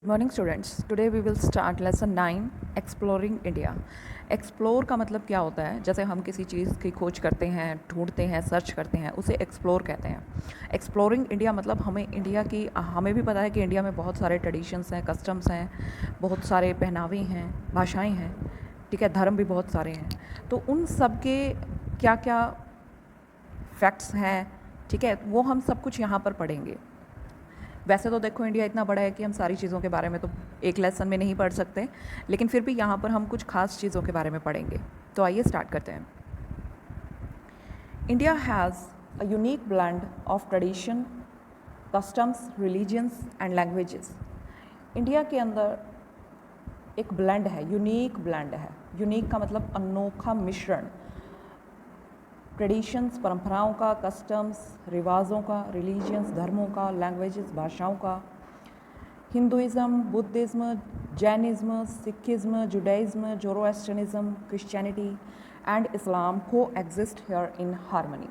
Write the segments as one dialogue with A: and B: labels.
A: Morning students, today we will start lesson 9 exploring India. Explore का मतलब क्या होता है? जैसे हम किसी चीज़ की खोज करते हैं, ढूंढते हैं, सर्च करते हैं, उसे एक्सप्लोर कहते हैं। एक्सप्लोरिंग इंडिया मतलब हमें भी पता है कि इंडिया में बहुत सारे ट्रेडिशंस हैं, कस्टम्स हैं, बहुत सारे पहनावे हैं, भाषाएं हैं, ठीक है, धर्म भी बहुत सारे हैं। तो उन सब के क्या क्या फैक्ट्स हैं, ठीक है, वो हम सब कुछ यहाँ पर पढ़ेंगे। वैसे तो देखो, इंडिया इतना बड़ा है कि हम सारी चीज़ों के बारे में तो एक लेसन में नहीं पढ़ सकते, लेकिन फिर भी यहाँ पर हम कुछ खास चीज़ों के बारे में पढ़ेंगे। तो आइए स्टार्ट करते हैं। India has a unique blend of tradition, customs, religions and languages. India के अंदर एक ब्लेंड है, यूनिक ब्लेंड है। यूनिक का मतलब अनोखा मिश्रण, ट्रेडिशंस, परंपराओं का, कस्टम्स, रिवाजों का, रिलीजियंस, धर्मों का, लैंग्वेजेस, भाषाओं का। Hinduism, Buddhism, Jainism, Sikhism, Judaism, Zoroastrianism, Christianity and Islam coexist here in harmony.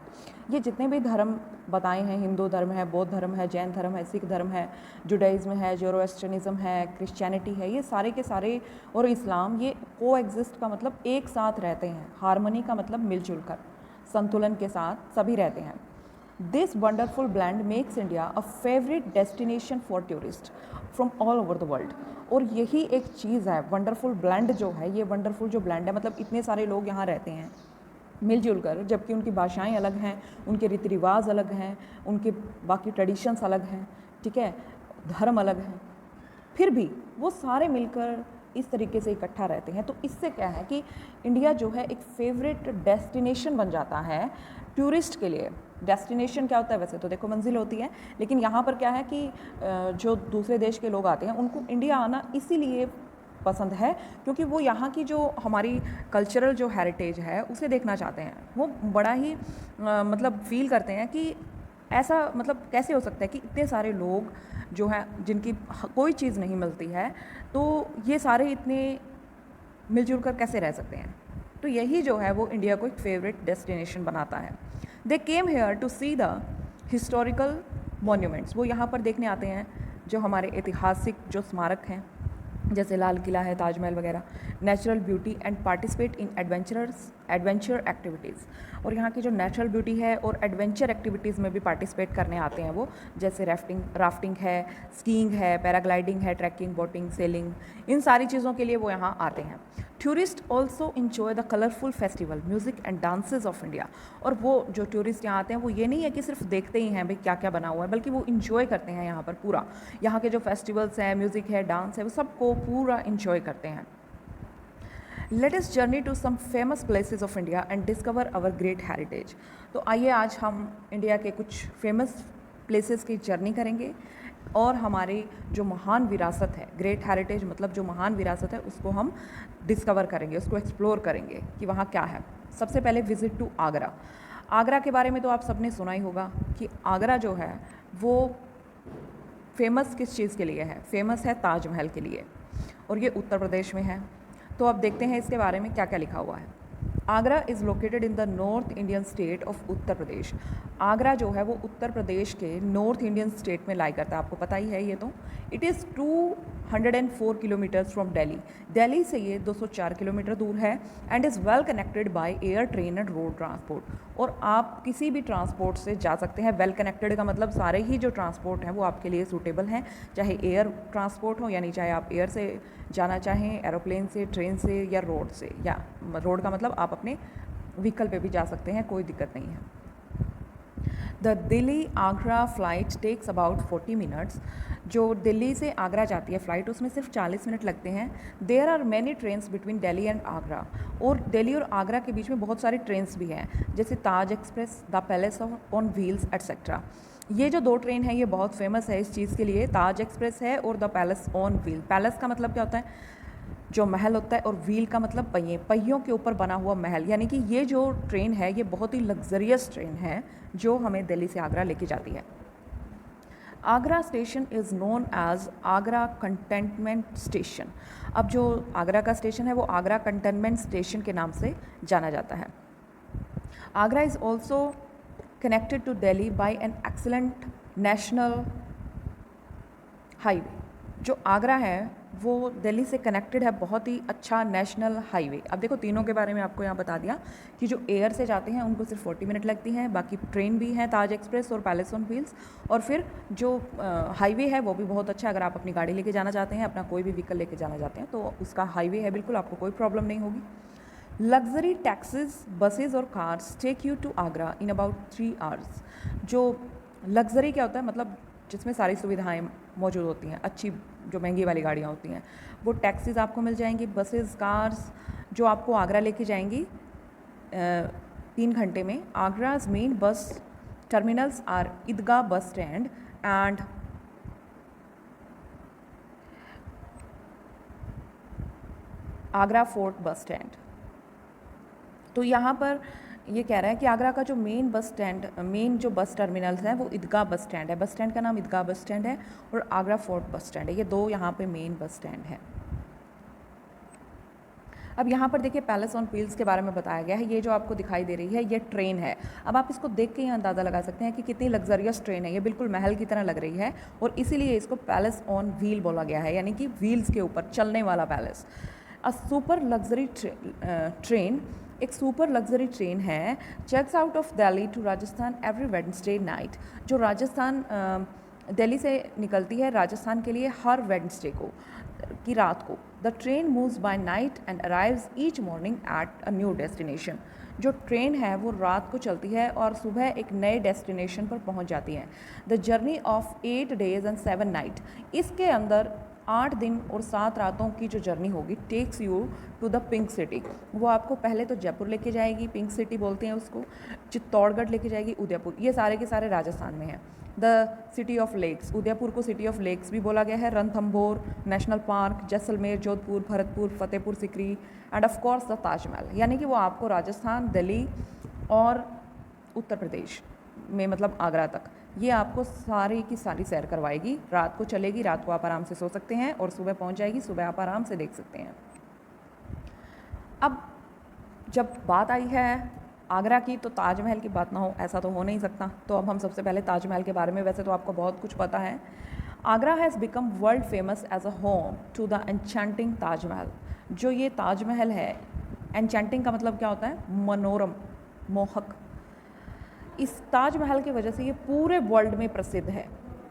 A: ये जितने भी धर्म बताए हैं, हिंदू धर्म है, बौद्ध धर्म है, जैन धर्म है, सिख धर्म है, जुडाइज़्म है, जोरोएस्ट्रियनिज़्म है, क्रिश्चियनिटी है, ये सारे के सारे, और इस्लाम, ये को एग्जिस्ट का मतलब एक साथ रहते हैं। हारमनी का मतलब मिलजुल कर, संतुलन के साथ सभी रहते हैं। This wonderful blend makes India a favourite destination for tourist from all over the world. और यही एक चीज़ है, वंडरफुल ब्लेंड जो है, ये वंडरफुल जो ब्लेंड है, मतलब इतने सारे लोग यहाँ रहते हैं मिलजुल कर, जबकि उनकी भाषाएं अलग हैं, उनके रीति रिवाज अलग हैं, उनके बाकी ट्रेडिशंस अलग हैं, ठीक है, धर्म अलग हैं, फिर भी वो सारे मिलकर इस तरीके से इकट्ठा रहते हैं। तो इससे क्या है कि इंडिया जो है एक फेवरेट डेस्टिनेशन बन जाता है टूरिस्ट के लिए। डेस्टिनेशन क्या होता है? वैसे तो देखो मंजिल होती है, लेकिन यहाँ पर क्या है कि जो दूसरे देश के लोग आते हैं उनको इंडिया आना इसीलिए पसंद है क्योंकि वो यहाँ की जो हमारी कल्चरल जो हेरिटेज है उसे देखना चाहते हैं। वो बड़ा ही मतलब फील करते हैं कि ऐसा, मतलब कैसे हो सकता है कि इतने सारे लोग जो हैं जिनकी कोई चीज़ नहीं मिलती है, तो ये सारे इतने मिलजुल कर कैसे रह सकते हैं। तो यही जो है वो इंडिया को एक फेवरेट डेस्टिनेशन बनाता है। They came here to see the historical monuments. वो यहाँ पर देखने आते हैं जो हमारे ऐतिहासिक जो स्मारक हैं, जैसे लाल किला है, ताजमहल वगैरह, natural beauty and participate in adventure activities. और यहाँ की जो नेचुरल ब्यूटी है और एडवेंचर एक्टिविटीज़ में भी पार्टिसिपेट करने आते हैं वो, जैसे राफ्टिंग है, स्कीइंग है, पैराग्लाइडिंग है, ट्रैकिंग, बोटिंग, सेलिंग, इन सारी चीज़ों के लिए वो यहाँ आते हैं। Tourist also enjoy the colourful festival, music and dances of India. और वो जो टूरिस्ट यहाँ आते हैं वो ये नहीं है कि सिर्फ देखते ही हैं भाई क्या क्या बना हुआ है, बल्कि वो इंजॉय करते हैं यहाँ पर पूरा। यहाँ के जो फेस्टिवल्स हैं, म्यूज़िक है, डांस है, वो सबको पूरा इंजॉय करते हैं। Let us journey to some famous places of India and discover our great heritage. तो आइए आज हम इंडिया के कुछ फेमस प्लेसेस की जर्नी करेंगे और हमारी जो महान विरासत है, ग्रेट हेरिटेज मतलब जो महान विरासत है, उसको हम डिस्कवर करेंगे, उसको एक्सप्लोर करेंगे कि वहाँ क्या है। सबसे पहले विज़िट टू आगरा। आगरा के बारे में तो आप सबने सुना ही होगा कि आगरा जो है वो फेमस किस चीज़ के लिए है? फेमस है ताजमहल के लिए, और ये उत्तर प्रदेश में है। तो अब देखते हैं इसके बारे में क्या क्या लिखा हुआ है। Agra is located in the north Indian state of Uttar Pradesh. Agra जो है वो उत्तर प्रदेश के नॉर्थ इंडियन स्टेट में लाई करता है, आपको पता ही है ये तो। It is 204 kilometres from Delhi. Delhi से ये 204 किलोमीटर दूर है and is well connected by air, train and road transport. और आप किसी भी ट्रांसपोर्ट से जा सकते हैं। वेल कनेक्टेड का मतलब सारे ही जो ट्रांसपोर्ट हैं वो आपके लिए सूटेबल हैं, चाहे एयर ट्रांसपोर्ट हो, यानी चाहे आप एयर से जाना चाहें, एरोप्लेन से, ट्रेन से, या रोड से। या रोड का मतलब आप अपने व्हीकल पे भी जा सकते हैं, कोई दिक्कत नहीं है। The Delhi Agra flight takes about 40 minutes. जो दिल्ली से आगरा जाती है फ़्लाइट, उसमें सिर्फ 40 मिनट लगते हैं। There are many trains between Delhi and Agra. और दिल्ली और आगरा के बीच में बहुत सारी ट्रेन्स भी हैं, जैसे Taj express, the palace on wheels etcetera. ये जो दो ट्रेन है ये बहुत फेमस है इस चीज़ के लिए, ताज एक्सप्रेस है और the palace on wheel. Palace का मतलब क्या होता है? जो महल होता है, और व्हील का मतलब पहिए, पहियों के ऊपर बना हुआ महल। यानी कि ये जो ट्रेन है ये बहुत ही लग्जरियस ट्रेन है जो हमें दिल्ली से आगरा लेके जाती है। Agra station is known as Agra cantonment station. अब जो आगरा का स्टेशन है वो आगरा कंटेनमेंट स्टेशन के नाम से जाना जाता है। Agra is also connected to Delhi by an excellent national highway. जो आगरा है वो दिल्ली से कनेक्टेड है, बहुत ही अच्छा नेशनल हाईवे। अब देखो तीनों के बारे में आपको यहाँ बता दिया कि जो एयर से जाते हैं उनको सिर्फ 40 मिनट लगती हैं, बाकी ट्रेन भी है ताज एक्सप्रेस और पैलेस ऑन व्हील्स, और फिर जो हाईवे है वो भी बहुत अच्छा है। अगर आप अपनी गाड़ी लेके जाना चाहते हैं, अपना कोई भी व्हीकल लेके जाना चाहते हैं, तो उसका हाईवे है बिल्कुल, आपको कोई प्रॉब्लम नहीं होगी। लग्जरी टैक्सीज, बसेज और cars take you to Agra in about 3 hours. जो लग्जरी क्या होता है, मतलब जिसमें सारी सुविधाएं मौजूद होती हैं, अच्छी जो महंगी वाली गाड़ियाँ होती हैं, वो टैक्सीज़ आपको मिल जाएंगी। बसेस, कार्स जो आपको आगरा लेके जाएंगी 3 घंटे में। Agra's main bus terminals are Idgah bus stand and Agra fort bus stand. तो यहाँ पर ये कह रहा है कि आगरा का जो मेन जो बस टर्मिनल्स हैं वो ईदगाह बस स्टैंड है। बस स्टैंड का नाम ईदगाह बस स्टैंड है और आगरा फोर्ट बस स्टैंड है। ये 2 यहाँ पे मेन बस स्टैंड है। अब यहाँ पर देखिए पैलेस ऑन व्हील्स के बारे में बताया गया है। ये जो आपको दिखाई दे रही है ये ट्रेन है। अब आप इसको देख के ही अंदाज़ा लगा सकते हैं कि कितनी लग्जरियस ट्रेन है। ये बिल्कुल महल की तरह लग रही है और इसीलिए इसको पैलेस ऑन व्हील बोला गया है, यानी कि व्हील्स के ऊपर चलने वाला palace. A super luxury train एक सुपर लग्जरी ट्रेन है, checks out of Delhi to Rajasthan every Wednesday night. जो राजस्थान दिल्ली से निकलती है राजस्थान के लिए हर वेडनेसडे की रात को। The train moves bye night and arrives each morning at a new destination. जो ट्रेन है वो रात को चलती है और सुबह एक नए डेस्टिनेशन पर पहुंच जाती है। The journey of 8 days and 7 nights, इसके अंदर 8 दिन और 7 रातों की जो जर्नी होगी, takes you to the pink city. वो आपको पहले तो जयपुर लेके जाएगी, पिंक सिटी बोलते हैं उसको, चित्तौड़गढ़ लेके जाएगी, उदयपुर, ये सारे के सारे राजस्थान में हैं। The city of lakes, Udaipur को सिटी ऑफ लेक्स भी बोला गया है। Ranthambore national park, Jaisalmer, Jodhpur, Bharatpur, Fatehpur Sikri and of course the Taj Mahal. यानी कि वो आपको राजस्थान, दिल्ली और उत्तर प्रदेश में, मतलब आगरा तक, ये आपको सारी की सारी सैर करवाएगी। रात को चलेगी, रात को आप आराम से सो सकते हैं और सुबह पहुंच जाएगी, सुबह आप आराम से देख सकते हैं। अब जब बात आई है आगरा की तो ताजमहल की बात ना हो ऐसा तो हो नहीं सकता। तो अब हम सबसे पहले ताजमहल के बारे में, वैसे तो आपको बहुत कुछ पता है। Agra has become world famous as a home to the enchanting Taj Mahal. जो ये ताजमहल है, एन्चेंटिंग का मतलब क्या होता है? मनोरम, मोहक। इस ताजमहल की वजह से ये पूरे वर्ल्ड में प्रसिद्ध है।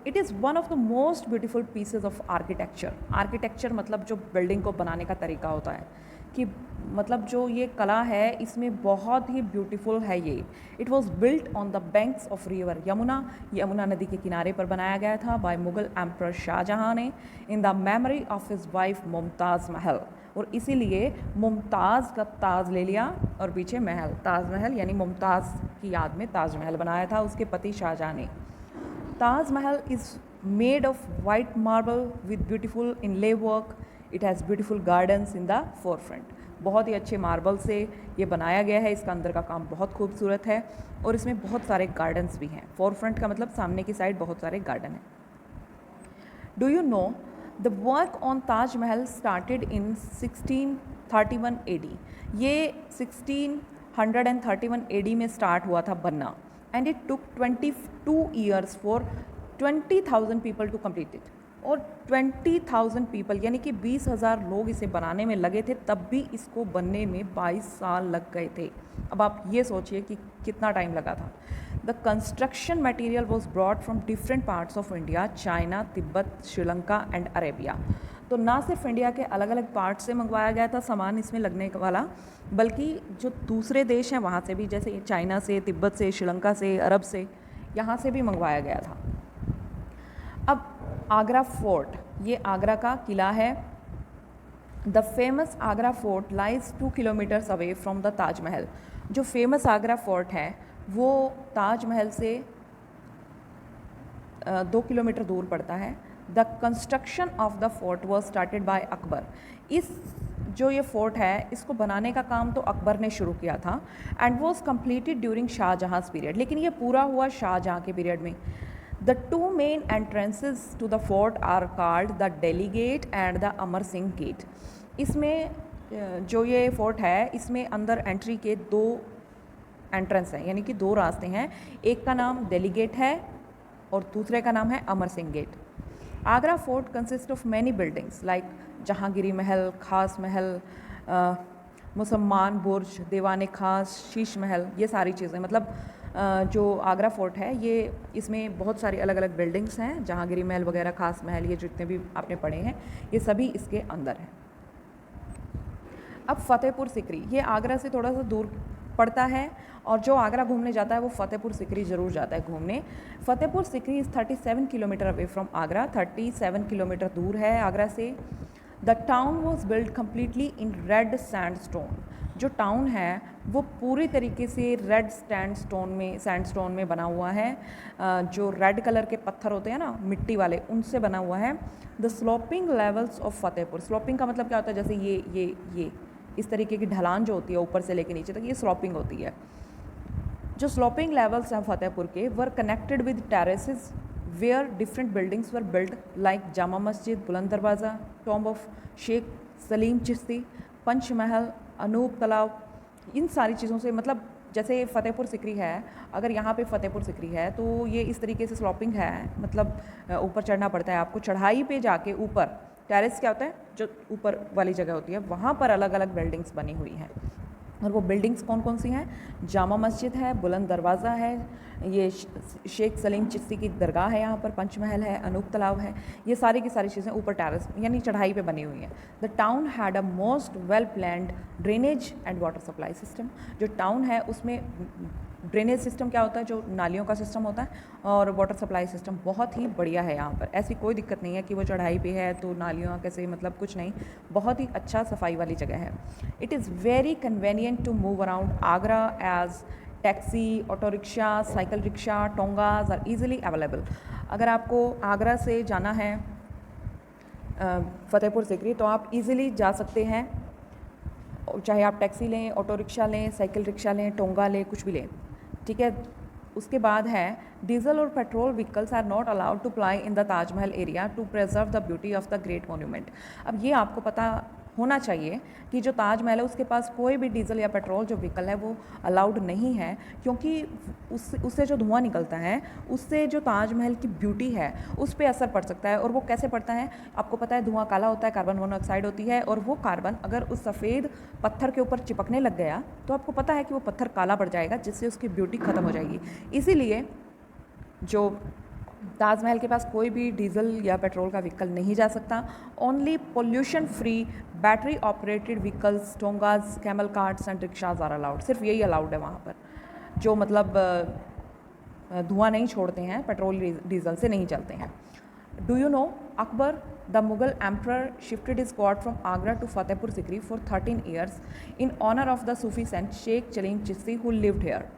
A: It is one of the most beautiful pieces of architecture. Architecture मतलब जो बिल्डिंग को बनाने का तरीका होता है, कि मतलब जो ये कला है इसमें बहुत ही ब्यूटीफुल है ये। It was built on the banks of river Yamuna. Yamuna नदी के किनारे पर बनाया गया था बाय मुगल एम्परर शाहजहां ने, in the memory of his wife Mumtaz महल। और इसीलिए मुमताज़ का ताज ले लिया और पीछे महल, ताजमहल, यानी मुमताज़ की याद में ताजमहल बनाया था उसके पति शाहजहां ने। Taj Mahal is made of white marble with beautiful inlay work. It has beautiful gardens in the forefront. बहुत ही अच्छे मार्बल से ये बनाया गया है। इसका अंदर का काम बहुत खूबसूरत है और इसमें बहुत सारे गार्डन्स भी हैं। फोरफ्रंट का मतलब सामने की साइड बहुत सारे गार्डन हैं। Do you know the work on Taj Mahal started in 1631 AD। ये 1631 AD में स्टार्ट हुआ था बनना, and it took 22 years for 20,000 people to complete it. और 20,000 पीपल यानी कि 20,000 लोग इसे बनाने में लगे थे, तब भी इसको बनने में 22 साल लग गए थे। अब आप ये सोचिए कि कितना टाइम लगा था। The construction material was broad from different parts of India, China, Tibet, Sri Lanka and Arabia. तो ना सिर्फ इंडिया के अलग अलग पार्ट से मंगवाया गया था सामान इसमें लगने वाला, बल्कि जो दूसरे देश हैं वहाँ से भी, जैसे चाइना से, तिब्बत से, श्रीलंका से, अरब से, यहाँ से भी मंगवाया गया था। अब आगरा फोर्ट, ये आगरा का किला है। The famous Agra fort lies 2 kilometers away from the Taj Mahal. जो फेमस आगरा फोर्ट है वो ताजमहल से 2 किलोमीटर दूर पड़ता है। The construction of the fort was started by Akbar. इस जो ये फोर्ट है इसको बनाने का काम तो अकबर ने शुरू किया था, and was completed during Shahjahan period. लेकिन ये पूरा हुआ शाहजहां के पीरियड में। The 2 main entrances to the fort are called the Delhi Gate and the Amar Singh Gate। इसमें जो ये फोर्ट है इसमें अंदर एंट्री के 2 एंट्रेंस हैं, यानी कि 2 रास्ते हैं। एक का नाम दिल्ली गेट है और दूसरे का नाम है Amar Singh gate. Agra fort consist of many buildings like Jahangiri Mahal, Khas महल, मुसम्मान बुर्ज, दीवान खास, शीश महल, ये सारी चीज़ें मतलब जो आगरा फोर्ट है ये इसमें बहुत सारी अलग अलग बिल्डिंग्स हैं, जहांगीरी महल वगैरह, खास महल, ये जितने भी आपने पढ़े हैं ये सभी इसके अंदर हैं। अब फतेहपुर सिकरी, ये आगरा से थोड़ा सा दूर पड़ता है और जो आगरा घूमने जाता है वो फतेहपुर सिकरी ज़रूर जाता है घूमने। Fatehpur Sikri is 37 kilometre away from Agra, 37 kilometre दूर है आगरा से। The town was build completely in red sandstone, जो टाउन है वो पूरी तरीके से रेड सैंडस्टोन में बना हुआ है। जो रेड कलर के पत्थर होते हैं ना मिट्टी वाले, उनसे बना हुआ है। The sloping levels of Fatehpur, sloping का मतलब क्या होता है, जैसे ये इस तरीके की ढलान जो होती है ऊपर से लेके नीचे तक, ये स्लोपिंग होती है। जो स्लोपिंग लेवल्स हैं फतेहपुर के were connected with terraces where different buildings were build like Jama Masjid, Buland Darwaza, tomb of Sheikh Salim Chishti, Panch Mahal, Anoop तालाब, इन सारी चीज़ों से मतलब जैसे फतेहपुर सिकरी है, अगर यहाँ पे फतेहपुर सिकरी है तो ये इस तरीके से स्लोपिंग है, मतलब ऊपर चढ़ना पड़ता है आपको। चढ़ाई पे जाके ऊपर, टेरेस क्या होता है जो ऊपर वाली जगह होती है, वहाँ पर अलग अलग बिल्डिंग्स बनी हुई हैं। और वो बिल्डिंग्स कौन कौन सी हैं, जामा मस्जिद है, बुलंद दरवाज़ा है, ये शेख सलीम चिश्ती की दरगाह है, यहाँ पर पंचमहल है, अनूप तालाब है, ये सारी की सारी चीज़ें ऊपर टेरेस यानी चढ़ाई पे बनी हुई हैं। The town had a most well planned drainage and water supply system, जो टाउन है उसमें ड्रेनेज सिस्टम क्या होता है, जो नालियों का सिस्टम होता है, और वाटर सप्लाई सिस्टम बहुत ही बढ़िया है यहाँ पर। ऐसी कोई दिक्कत नहीं है कि वो चढ़ाई पे है तो नालियों कैसे, मतलब कुछ नहीं, बहुत ही अच्छा सफाई वाली जगह है। It is very convenient to move around Agra as taxi, auto rickshaw, cycle rickshaw, tongas are easily available. अगर आपको आगरा से जाना है फतेहपुर सिकरी तो आप इजीली जा सकते हैं, चाहे आप टैक्सी लें, ऑटो रिक्शा लें, साइकिल रिक्शा लें, टोंगा लें, कुछ भी लें, ठीक है। उसके बाद है डीजल और petrol vehicles are not allowed to ply in the Taj Mahal area to preserve the beauty of the great monument. अब ये आपको पता होना चाहिए कि जो ताजमहल है उसके पास कोई भी डीजल या पेट्रोल जो व्हीकल है वो अलाउड नहीं है, क्योंकि उससे जो धुआं निकलता है उससे जो ताजमहल की ब्यूटी है उस पर असर पड़ सकता है। और वो कैसे पड़ता है आपको पता है, धुआं काला होता है, कार्बन मोनोऑक्साइड होती है, और वो कार्बन अगर उस सफ़ेद पत्थर के ऊपर चिपकने लग गया तो आपको पता है कि वो पत्थर काला पड़ जाएगा, जिससे उसकी ब्यूटी ख़त्म हो जाएगी। इसीलिए जो ताजमहल के पास कोई भी डीजल या पेट्रोल का व्हीकल नहीं जा सकता। Only pollution free battery operated vehicles, tongas, camel carts and rickshaws are allowed. सिर्फ यही अलाउड है वहाँ पर, जो मतलब धुआं नहीं छोड़ते हैं, पेट्रोल डीजल से नहीं चलते हैं। Do you know Akbar the Mughal emperor shifted is court from Agra to Fatehpur Sikri for 13 years in honour of the Sufi saint Sheikh Salim Chishti who lived here.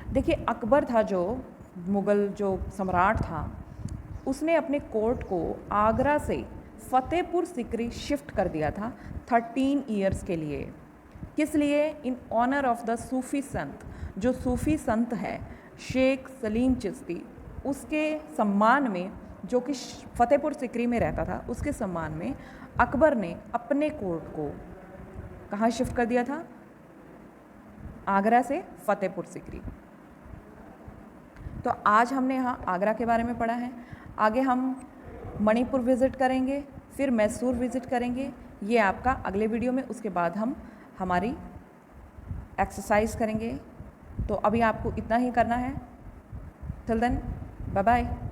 A: देखिए अकबर था जो मुग़ल जो सम्राट था, उसने अपने कोर्ट को आगरा से फतेहपुर सिकरी शिफ्ट कर दिया था 13 ईयर्स के लिए। किस लिए? इन ऑनर ऑफ द सूफ़ी संत, जो सूफ़ी संत है शेख सलीम चिश्ती, उसके सम्मान में, जो कि फतेहपुर सिकरी में रहता था, उसके सम्मान में अकबर ने अपने कोर्ट को कहाँ शिफ्ट कर दिया था? आगरा से फतेहपुर सिकरी। तो आज हमने यहाँ आगरा के बारे में पढ़ा है। आगे हम मणिपुर विज़िट करेंगे, फिर मैसूर विज़िट करेंगे, ये आपका अगले वीडियो में। उसके बाद हम हमारी एक्सरसाइज करेंगे। तो अभी आपको इतना ही करना है। Till then bye bye.